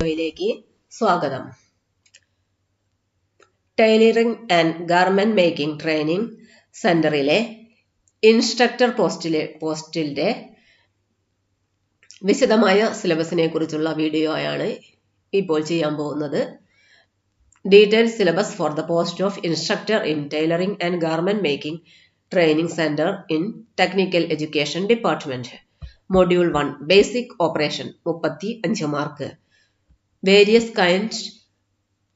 വീഡിയോയിലേക്ക് സ്വാഗതം. Tailoring and garment making training സെന്ററിലെ ഇൻസ്ട്രക്ടർ പോസ്റ്റിന്റെ വിശദമായ സിലബസിനെ കുറിച്ചുള്ള വീഡിയോയാണ് ഇപ്പോൾ ചെയ്യാൻ പോകുന്നത്. Detailed syllabus for the post of instructor in tailoring and garment making training centre in technical education department. Module 1 Basic Operation 35 mark. Various kinds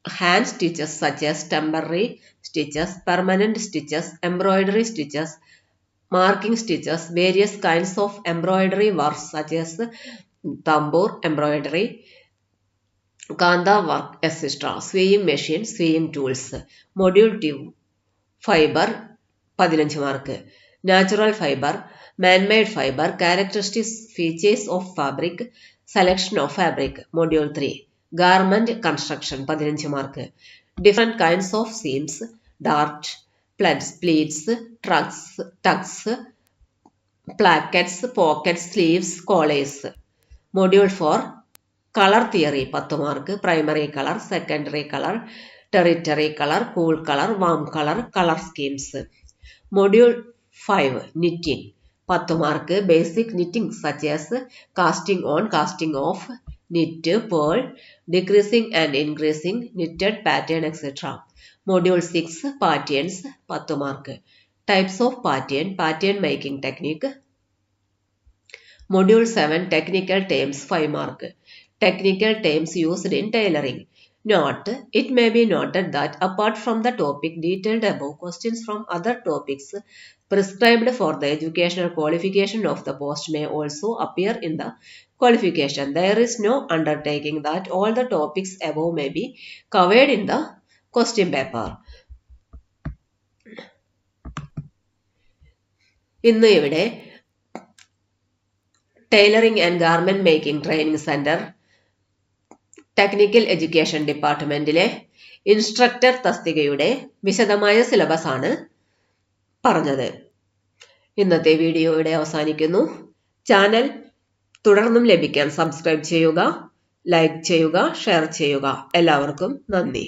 hand stitches such as temporary stitches, permanent stitches, embroidery stitches, marking stitches, various kinds of embroidery works such as tambour embroidery, kanda work, etc. Sewing machine, sewing tools. Module 2 Fiber 15 mark. Natural fiber, man-made fiber, characteristics, features of fabric, selection of fabric. Module 3 Garment construction 15 mark. Different kinds of seams, dart, pleats, tucks, plackets, pockets, sleeves, collars. Module 4 Color theory 10 mark. Primary color, secondary color, tertiary color, cool color, warm color, color schemes. Module 5 Knitting 10 mark. Basic knitting such as casting on, casting off, knit, purl, decreasing and increasing, knitted pattern, etc. Module 6 Patterns 10 mark. Types of pattern, pattern making technique. Module 7 Technical terms 5 mark. Technical terms used in tailoring. Note: it may be noted that apart from the topic detailed above, questions from other topics prescribed for the educational qualification of the post may also appear in the qualification. There is no undertaking that all the topics above may be covered in the question paper. ഇന്ന് ഇവിടെ tailoring and garment making training centre technical education ഡിപ്പാർട്ട്മെന്റിലെ instructor തസ്തികയുടെ വിശദമായ syllabus ആണ് പറഞ്ഞത്. ഇന്നത്തെ video ഇവിടെ അവസാനിക്കുന്നു. ചാനൽ തുടർന്നും ലഭിക്കാൻ സബ്സ്ക്രൈബ് ചെയ്യുക, ലൈക്ക് ചെയ്യുക, ഷെയർ ചെയ്യുക. എല്ലാവർക്കും നന്ദി.